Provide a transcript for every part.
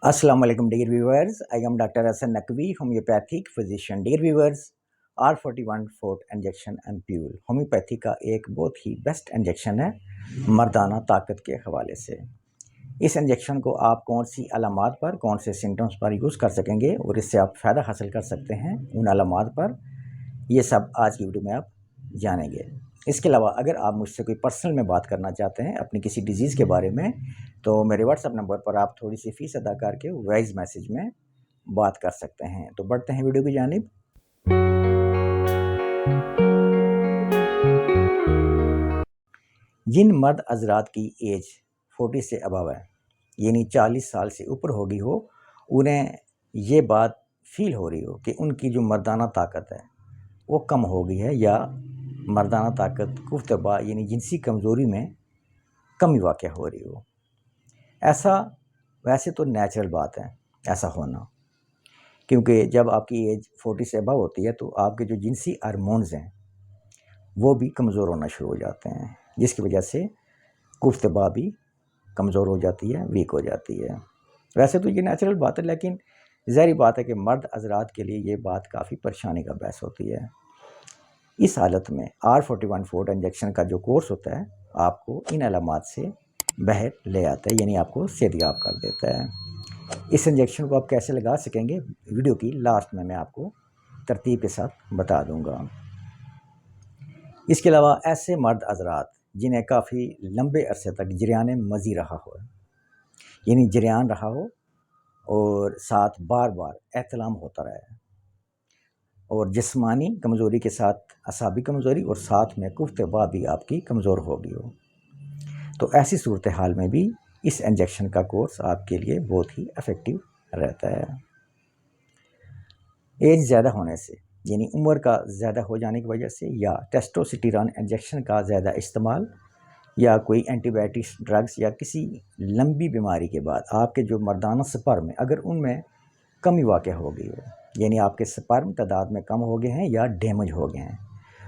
Assalamu alaikum dear viewers. I am Dr. Hassan Naqvi, homeopathic physician. Dear viewers, R41 fort injection ampoule homeopathy का एक बहुत ही best injection है मर्दाना ताकत के हवाले से। इस इंजेक्शन को आप कौन सी अलामात पर, कौन से सिम्टम्स पर यूज़ कर सकेंगे और इससे आप फ़ायदा हासिल कर सकते हैं उन अलामात पर, ये सब आज की वीडियो में आप जानेंगे। इसके अलावा अगर आप मुझसे कोई पर्सनल में बात करना चाहते हैं अपनी किसी डिज़ीज़ के बारे में, तो मेरे व्हाट्सएप नंबर पर आप थोड़ी सी फ़ीस अदा करके वॉइस मैसेज में बात कर सकते हैं। तो बढ़ते हैं वीडियो की जानिब। जिन मर्द हज़रात की एज 40 से अबव है, यानी 40 साल से ऊपर होगी हो, उन्हें ये बात फील हो रही हो कि उनकी जो मर्दाना ताकत है वो कम हो गई है, या मर्दाना ताकत कुफ्तबा यानी जिनसी कमज़ोरी में कमी वाक़ हो रही हो। ऐसा वैसे तो नेचुरल बात है ऐसा होना, क्योंकि जब आपकी एज 40 से अबव होती है तो आपके जो जिनसी हार्मोन्स हैं वो भी कमज़ोर होना शुरू हो जाते हैं, जिसकी वजह से कुफ्तबा भी कमज़ोर हो जाती है, वीक हो जाती है। वैसे तो ये नेचुरल बात है, लेकिन ज़ाहिर बात है कि मर्द हज़रात के लिए ये बात काफ़ी परेशानी का बायस होती है। इस हालत में R41 फोर्ट इंजेक्शन का जो कोर्स होता है आपको इन अलामात से बाहर ले आता है, यानी आपको सेहतयाब कर देता है। इस इंजेक्शन को आप कैसे लगा सकेंगे वीडियो की लास्ट में मैं आपको तरतीब के साथ बता दूंगा। इसके अलावा ऐसे मर्द हज़रात जिन्हें काफ़ी लंबे अरसे तक जरियान मज़ी रहा हो, यानी जरियान रहा हो और साथ बार बार एहतलाम होता रहा है, और जिस्मानी कमज़ोरी के साथ असाबी कमज़ोरी और साथ में कुफ्तबा भी आपकी कमज़ोर हो गई हो, तो ऐसी सूरत हाल में भी इस इंजेक्शन का कोर्स आपके लिए बहुत ही इफ़ेक्टिव रहता है। एज ज़्यादा होने से, यानी उम्र का ज़्यादा हो जाने की वजह से, या टेस्टोस्टेरोन इंजेक्शन का ज़्यादा इस्तेमाल, या कोई एंटीबायोटिक्स ड्रग्स, या किसी लंबी बीमारी के बाद आपके जो मर्दाना स्पर्म में अगर उनमें कमी वाक़ हो गई हो, यानी आपके स्पर्म तादाद में कम हो गए हैं या डैमेज हो गए हैं,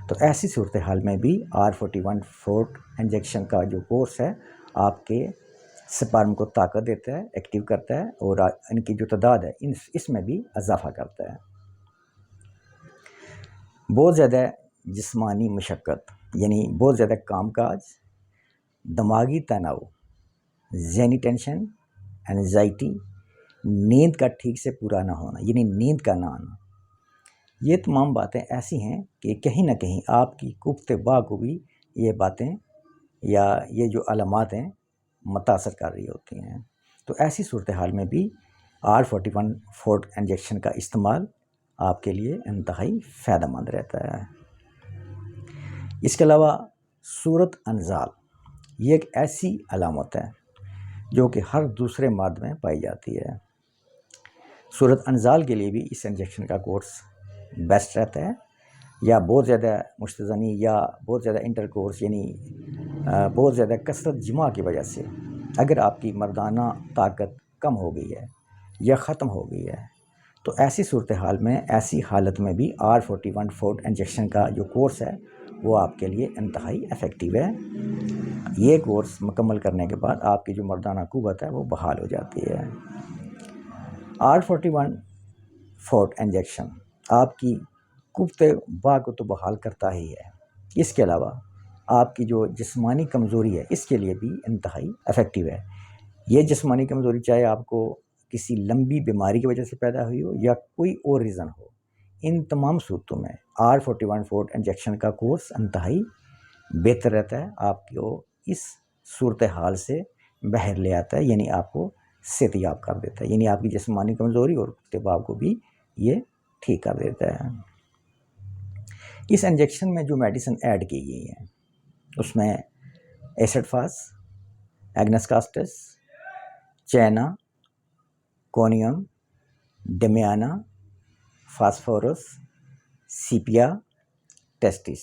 तो ऐसी सूरत हाल में भी R41 फोर्ट इंजेक्शन का जो कोर्स है आपके स्पर्म को ताकत देता है, एक्टिव करता है, और इनकी जो तादाद है इसमें भी इजाफा करता है। बहुत ज़्यादा जिस्मानी मशक्क़त, यानी बहुत ज़्यादा कामकाज, दिमागी तनाव, ज़हनी टेंशन, एंजाइटी, नींद का ठीक से पूरा ना होना, यानी नींद का ना आना, ये तमाम बातें ऐसी हैं कि कहीं ना कहीं आपकी कुफ्तबा को भी ये बातें या ये जो अलामात हैं मुतासर कर रही होती हैं। तो ऐसी सूरत हाल में भी R41 फोर्ट इंजेक्शन का इस्तेमाल आपके लिए इंतहाई फ़ायदेमंद रहता है। इसके अलावा सूरत अनजाल, ये एक ऐसी अलामत है जो कि हर दूसरे मर्द में पाई जाती है। सूरत अनजाल के लिए भी इस इंजेक्शन का कोर्स बेस्ट रहता है, या बहुत ज़्यादा मुश्तज़नी या बहुत ज़्यादा इंटरकोर्स, यानी बहुत ज़्यादा कसरत जिमा की वजह से अगर आपकी मर्दाना ताकत कम हो गई है या ख़त्म हो गई है, तो ऐसी सूरत हाल में, ऐसी हालत में भी R41 फोर्ट इंजेक्शन का जो कोर्स है वो आपके लिए इंतहाई इफ़ेक्टिव है। ये कोर्स मुकम्मल करने के बाद आपकी जो मर्दाना क़ुव्वत है वो बहाल हो जाती है। R41 फोर्ट इंजेक्शन आपकी कुफ्तबा को तो बहाल करता ही है, इसके अलावा आपकी जो जिस्मानी कमज़ोरी है इसके लिए भी इंतहाई इफ़ेक्टिव है। ये जिस्मानी कमज़ोरी चाहे आपको किसी लंबी बीमारी की वजह से पैदा हुई हो या कोई और रीज़न हो, इन तमाम सूरतों में R41 फोर्ट इंजेक्शन का कोर्स इंतहाई बेहतर रहता है, आपको इस सूरत हाल से बाहर ले आता है, यानी आपको सेहतयाब कर देता है, यानी आपकी जिस्मानी कमज़ोरी और कुफ्तबा को भी ये ठीक कर देता है। इस इंजेक्शन में जो मेडिसिन ऐड की गई है उसमें एसिडफास, एग्नस कास्टस, चैना, कोनियम, डेमियाना, फास्फोरस, सीपिया, टेस्टिस,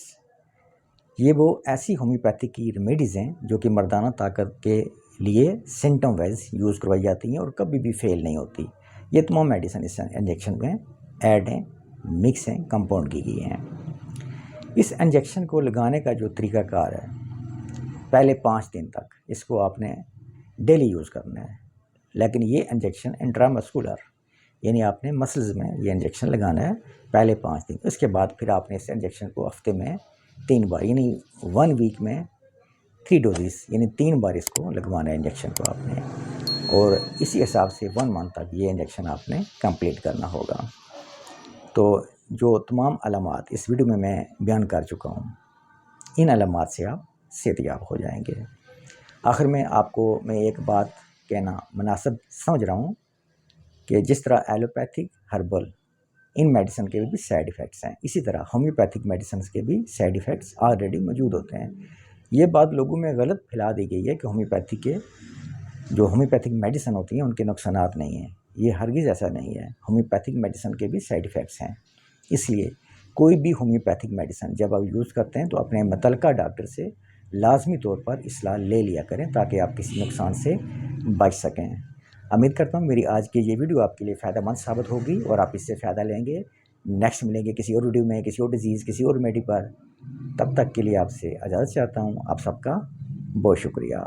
ये वो ऐसी होम्योपैथिक की रेमेडीज़ हैं जो कि मर्दाना ताकत के लिए सिम्टम वाइज यूज़ करवाई जाती हैं और कभी भी फेल नहीं होती। ये तमाम मेडिसिन इस इंजेक्शन में ऐड हैं, मिक्स हैं, कंपाउंड की गई हैं। इस इंजेक्शन को लगाने का जो तरीक़ाकार है, पहले 5 दिन तक इसको आपने डेली यूज़ करना है, لیکن یہ انجیکشن انٹرامسکولر، یعنی آپ نے مسلز میں یہ انجیکشن لگانا ہے پہلے 5 دن، اس کے بعد پھر آپ نے اس انجیکشن کو ہفتے میں 3 بار، یعنی 1 ویک میں 3 ڈوزز، یعنی 3 بار اس کو لگوانا ہے انجیکشن کو آپ نے، اور اسی حساب سے 1 منتھ تک یہ انجیکشن آپ نے کمپلیٹ کرنا ہوگا۔ تو جو تمام علامات اس ویڈیو میں بیان کر چکا ہوں، ان علامات سے آپ صحت یاب ہو جائیں گے۔ آخر میں آپ کو میں ایک بات کہنا مناسب سمجھ رہا ہوں کہ جس طرح ایلوپیتھک، ہربل، ان میڈیسن کے بھی سائیڈ ایفیکٹس ہیں، اسی طرح ہومیوپیتھک میڈیسنس کے بھی سائیڈ ایفیکٹس آلریڈی موجود ہوتے ہیں۔ یہ بات لوگوں میں غلط پھیلا دی گئی ہے کہ ہومیوپیتھک میڈیسن ہوتی ہیں ان کے نقصانات نہیں ہیں، یہ ہرگز ایسا نہیں ہے۔ ہومیوپیتھک میڈیسن کے بھی سائیڈ ایفیکٹس ہیں، اس لیے کوئی بھی ہومیوپیتھک میڈیسن جب آپ یوز کرتے ہیں تو اپنے متعلقہ ڈاکٹر سے لازمی طور پر اصلاح لے لیا کریں تاکہ آپ کسی نقصان سے بچ سکیں۔ امید کرتا ہوں میری آج کی یہ ویڈیو آپ کے لیے فائدہ مند ثابت ہوگی اور آپ اس سے فائدہ لیں گے۔ نیکسٹ ملیں گے کسی اور ویڈیو میں، کسی اور ڈیزیز، کسی اور میڈی پر۔ تب تک کے لیے آپ سے اجازت چاہتا ہوں۔ آپ سب کا بہت شکریہ۔